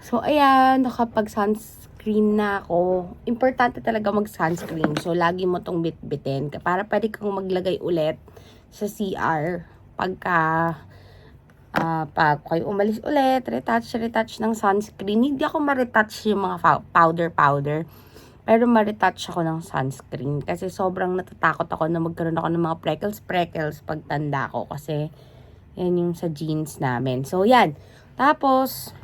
So, ayan, nakapag-sunscreen na ako. Importante talaga mag-sunscreen. So, lagi mo tong bitbitin. Para pwede kang maglagay ulit sa CR. Pag kayo umalis ulit, retouch ng sunscreen. Hindi ako ma-retouch yung mga powder. Pero ma-retouch ako ng sunscreen. Kasi sobrang natatakot ako na magkaroon ako ng mga freckles pag tanda ko. Kasi, yan yung sa jeans namin. So, yan. Tapos,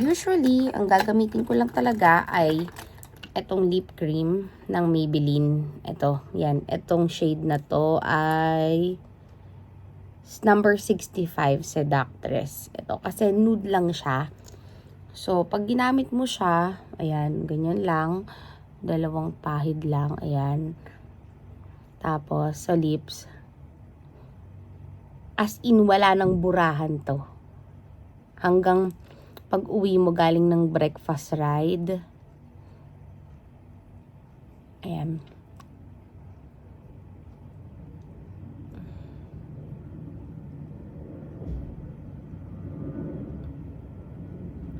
usually, ang gagamitin ko lang talaga ay etong lip cream ng Maybelline. Ito, yan. Etong shade na to ay number 65 Seductress. Ito, kasi nude lang siya. So, pag ginamit mo siya, ayan, ganyan lang. Dalawang pahid lang, ayan. Tapos, sa lips, as in, wala nang burahan to. Hanggang pag uwi mo galing ng breakfast ride. Ayan.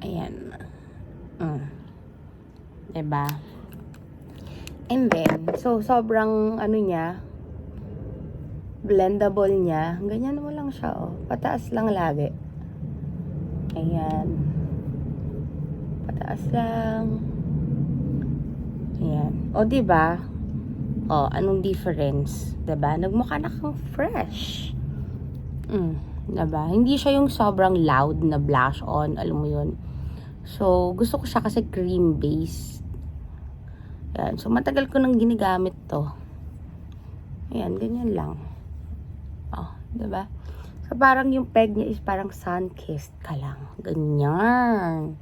Ayan. Diba? And then, so sobrang ano niya, blendable niya. Ganyan mo lang siya, oh. Pataas lang lagi. Ayan. Pataas lang. Ayan. O, diba? O, anong difference? Diba? Nagmukha na kang fresh. Diba? Hindi siya yung sobrang loud na blush on. Alam mo yun. So, gusto ko siya kasi cream base. Ayan. So, matagal ko nang ginagamit to. Ayan. Ganyan lang. O, diba? So, parang yung peg niya is parang sun-kissed ka lang. Ganyan.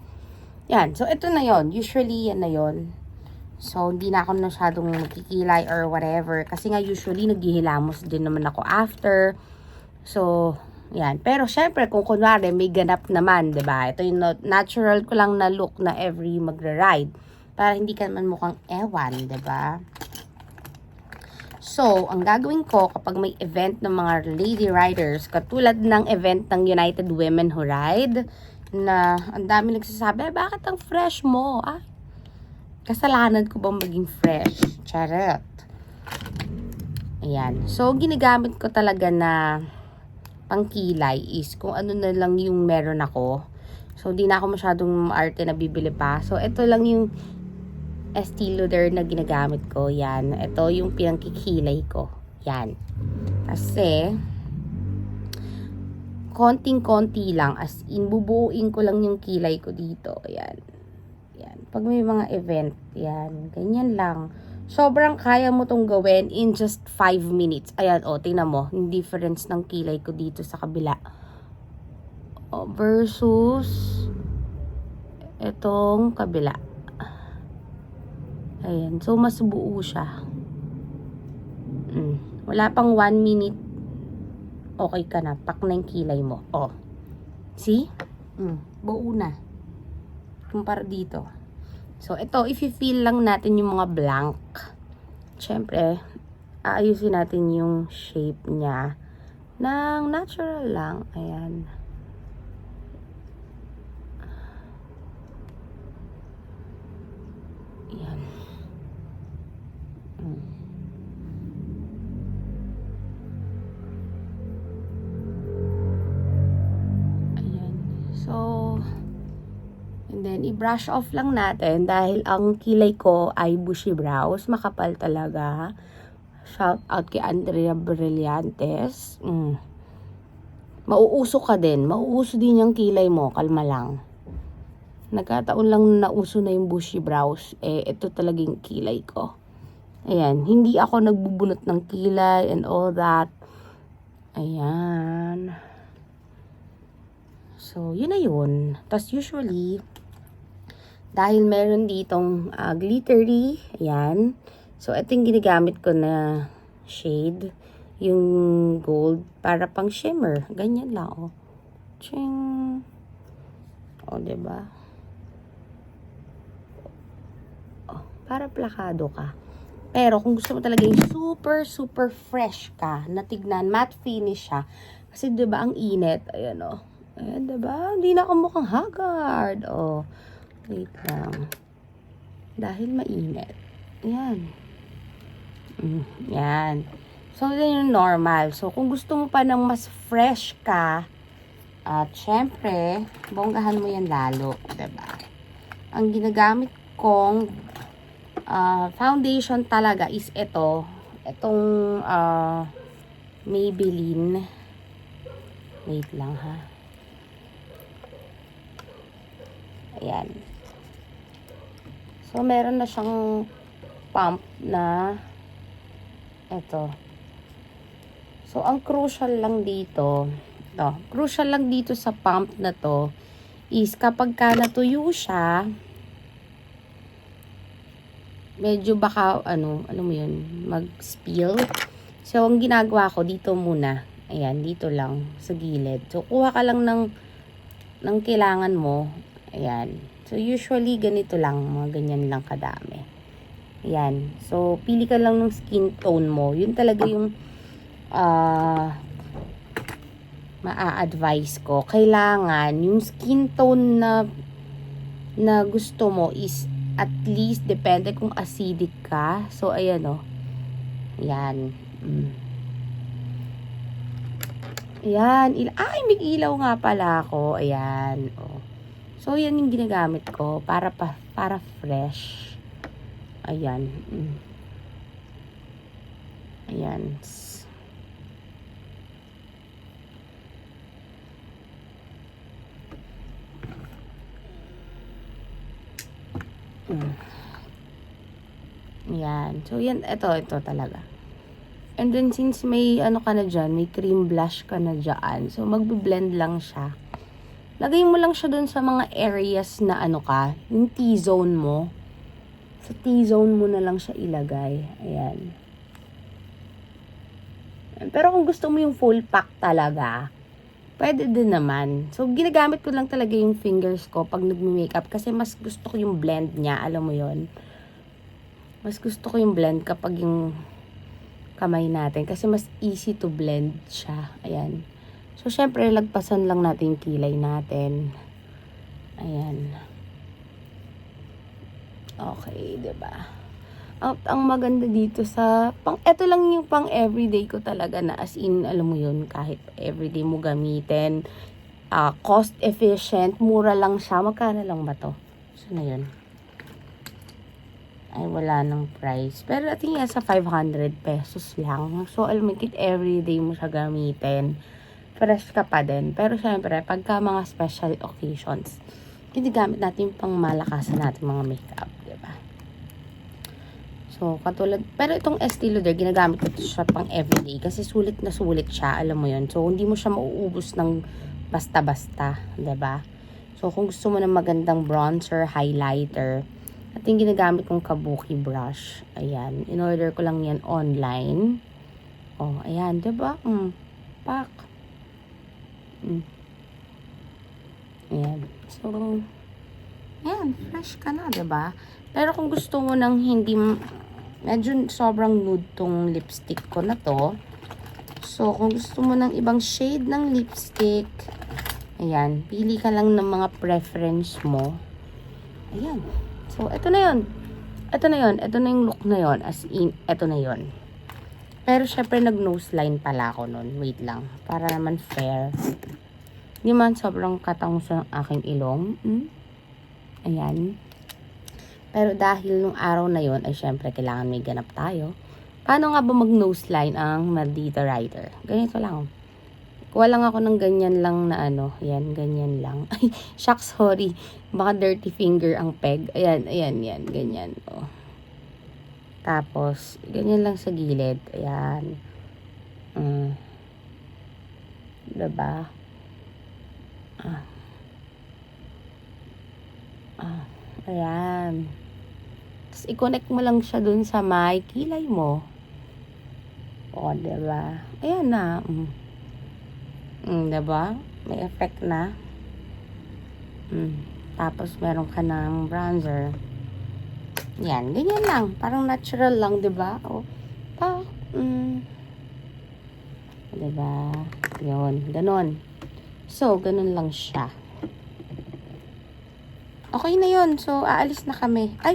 Yan. So, ito na yon. Usually, yan na yon. So, hindi na ako masyadong magkikilay or whatever. Kasi nga, usually, naghihilamos din naman ako after. So, yan. Pero, syempre, kung kunwari, may ganap naman, diba? Ito yung natural ko lang na look na every magra-ride. Para hindi ka naman mukhang ewan, diba? So, ang gagawin ko kapag may event ng mga lady riders, katulad ng event ng United Women Who Ride, na ang dami nagsasabi, bakit ang fresh mo? Kasalanan ko bang maging fresh? Charot. Ayan. So, ginagamit ko talaga na pangkilay is kung ano na lang yung meron ako. So, di na ako masyadong maarte na bibili pa. So, ito lang yung Estee Lauder na ginagamit ko. Yan. Ito yung pinangkikilay ko. Yan. Kasi, konting-konti lang. As in, bubuuin ko lang yung kilay ko dito. Yan. Yan. Pag may mga event, yan. Ganyan lang. Sobrang kaya mo tong gawin in just 5 minutes. Ayan, o, tingnan mo. Yung difference ng kilay ko dito sa kabila. O, versus itong kabila. Ayan. So, mas buo siya. Wala pang 1 minute. Okay ka na. Pak na yung kilay mo. O. See? Buo na. Kumpara dito. So, ito, if you feel lang natin yung mga blank, syempre, aayusin natin yung shape niya ng natural lang. Ayan. Ayan. Ayan. So, and then, i-brush off lang natin dahil ang kilay ko ay bushy brows. Makapal talaga. Shout out kay Andrea Brillantes. Mauuso ka din. Mauuso din yung kilay mo. Kalma lang. Nagkataon lang nauso na yung bushy brows. Ito talagang kilay ko. Ayan. Hindi ako nagbubunot ng kilay and all that. Ayan. So, yun na yun. Tapos usually, dahil meron ditong glittery, ayan. So, ito yung ginagamit ko na shade. Yung gold, para pang shimmer. Ganyan lang, oh. Ching! O, diba? Oh, para plakado ka. Pero, kung gusto mo talaga yung super fresh ka, na tignan, matte finish siya. Kasi, diba, ang init, ayan, oh. Ayan, diba? Hindi na ako mukhang haggard. Oh, wait lang. Dahil mainit. Ayan. Yan. So, yun yung normal. So, kung gusto mo pa ng mas fresh ka, at syempre, bonggahan mo yan lalo. Diba? Ang ginagamit kong foundation talaga is ito. Itong Maybelline. Wait lang ha. Ayan. So, meron na siyang pump na ito. So, ang crucial lang dito sa pump na to is kapag ka natuyo siya, medyo baka, alam mo yun, mag-spill. So, ang ginagawa ko, dito muna. Ayan, dito lang, sa gilid. So, kuha ka lang ng kailangan mo. Ayan. So, usually, ganito lang. Mga ganyan lang kadami. Ayan. So, pili ka lang ng skin tone mo. Yun talaga yung maa-advise ko. Kailangan, yung skin tone na gusto mo is at least, depende kung acidic ka. So, ayan o. Ayan. Ayan. Ay, may ilaw nga pala ako. Ayan. O. So, yan yung ginagamit ko para fresh. Ayan. Ayan. Yan. So, yan. Ito talaga. And then, since may ka na dyan, may cream blush ka na dyan. So, magbe-blend lang siya. Lagay mo lang siya dun sa mga areas na yung T-zone mo. Sa T-zone mo na lang siya ilagay. Ayan. Pero kung gusto mo yung full pack talaga, pwede din naman. So, ginagamit ko lang talaga yung fingers ko pag nagme-makeup kasi mas gusto ko yung blend niya. Alam mo yon. Mas gusto ko yung blend kapag yung kamay natin kasi mas easy to blend siya. Ayan. So, syempre, lagpasan lang natin yung kilay natin. Ayan. Okay, diba? At ang maganda dito ito lang yung pang everyday ko talaga na as in, alam mo yun, kahit everyday mo gamitin. Cost efficient, mura lang siya. Magkano lang ba to? So, na yun. Ay, wala ng price. Pero I think sa 500 pesos lang. So, alam mo, everyday mo siya gamitin. Fresh ka pa din. Pero, syempre, pagka mga special occasions, ginagamit natin pang malakasan natin mga makeup. Diba? So, pero itong Estee Lauder, ginagamit ko siya pang everyday. Kasi sulit na sulit siya. Alam mo yun. So, hindi mo siya mauubos ng basta-basta. Diba? So, kung gusto mo ng magandang bronzer, highlighter, at yung ginagamit kong kabuki brush. Ayan. In-order ko lang yan online. Oh, ayan. Diba? Pak. Ayan. So, ayan. Fresh ka na, diba? Pero kung gusto mo ng hindi, medyo sobrang nude tong lipstick ko na to. So, kung gusto mo ng ibang shade ng lipstick, ayan. Pili ka lang ng mga preference mo. Ayan. So, ito na yun. Ito na yun. Ito na yung look na yun. As in, ito na yun. Pero, syempre, nag-nose line pala ako nun. Wait lang. Para naman fair. Hindi man sobrang katangos ng aking ilong. Ayan. Pero, dahil nung araw na yun, ay syempre, kailangan may ganap tayo. Paano nga ba mag-nose line ang Maldita Writer? Ganito lang. Kuha lang ako ng ganyan lang na Ayan, ganyan lang. Ay, shucks, sorry. Baka dirty finger ang peg. Ayan, yan. Ganyan. Oh. Tapos, ganyan lang sa gilid. Ayan. Diba? Ayan. Tapos, i-connect mo lang siya dun sa may kilay mo. O, diba? Ayan na. Diba? May effect na. Tapos, meron ka ng bronzer. Yan. Ganyan lang. Parang natural lang, diba? O, diba? Yun. Ganon. So, ganun lang siya. Okay na yun. So, aalis na kami. Ay,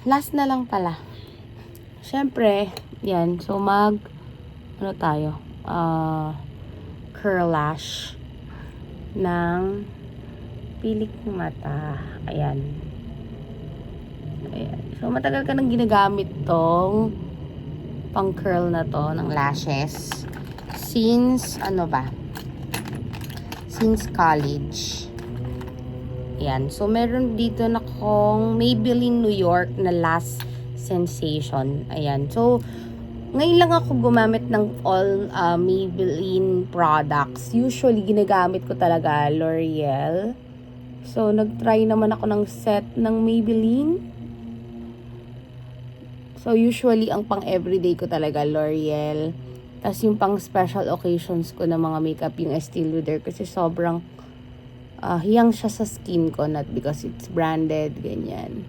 last na lang pala. Siyempre, yan. So, ano tayo? Curl lash ng pilik ng mata. Ayan. Ayan. So, matagal ka nang ginagamit tong pang curl na to ng lashes. Since, Since college. Ayan. So, meron dito na akong Maybelline New York na Last Sensation. Ayan. So, ngayon lang ako gumamit ng all Maybelline products. Usually, ginagamit ko talaga L'Oreal. So, nag-try naman ako ng set ng Maybelline. So, usually, ang pang everyday ko talaga L'Oreal. Tapos, yung pang special occasions ko na mga makeup, yung Estee Lauder. Kasi sobrang hiyang siya sa skin ko, not because it's branded, ganyan.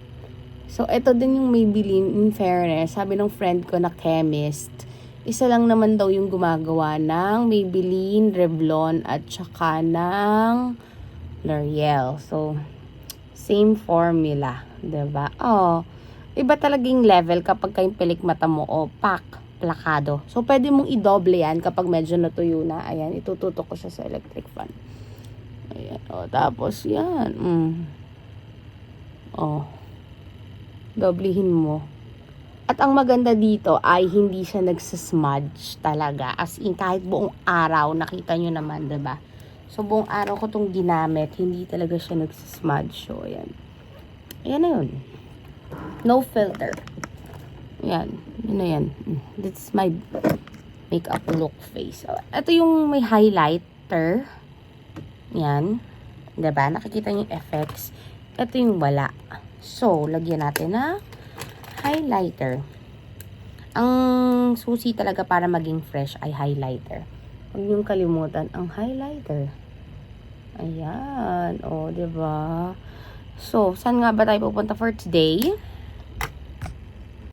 So, ito din yung Maybelline, in fairness, sabi ng friend ko na chemist, isa lang naman daw yung gumagawa ng Maybelline, Revlon, at saka ng L'Oreal. So, same formula, diba? Iba talagang level kapag kayong pilik mata mo, plakado. So, pwede mong i-double yan kapag medyo natuyo na. Ayan, itututok ko siya sa electric fan. Ayan, tapos yan. Doblehin mo. At ang maganda dito ay hindi siya nagsasmudge talaga. As in, kahit buong araw, nakita nyo naman, diba? So, buong araw ko itong ginamit, hindi talaga siya nagsasmudge. So, ayan. Ayan na yun. No filter. Ayan. Yun na yan. That's my makeup look face. So, ito yung may highlighter. Yan. Diba? Nakikita niyo yung effects. Ito yung wala. So, lagyan natin na highlighter. Ang susi talaga para maging fresh ay highlighter. Huwag niyong kalimutan ang highlighter. Ayan. Diba? So, saan nga ba tayo pupunta for today?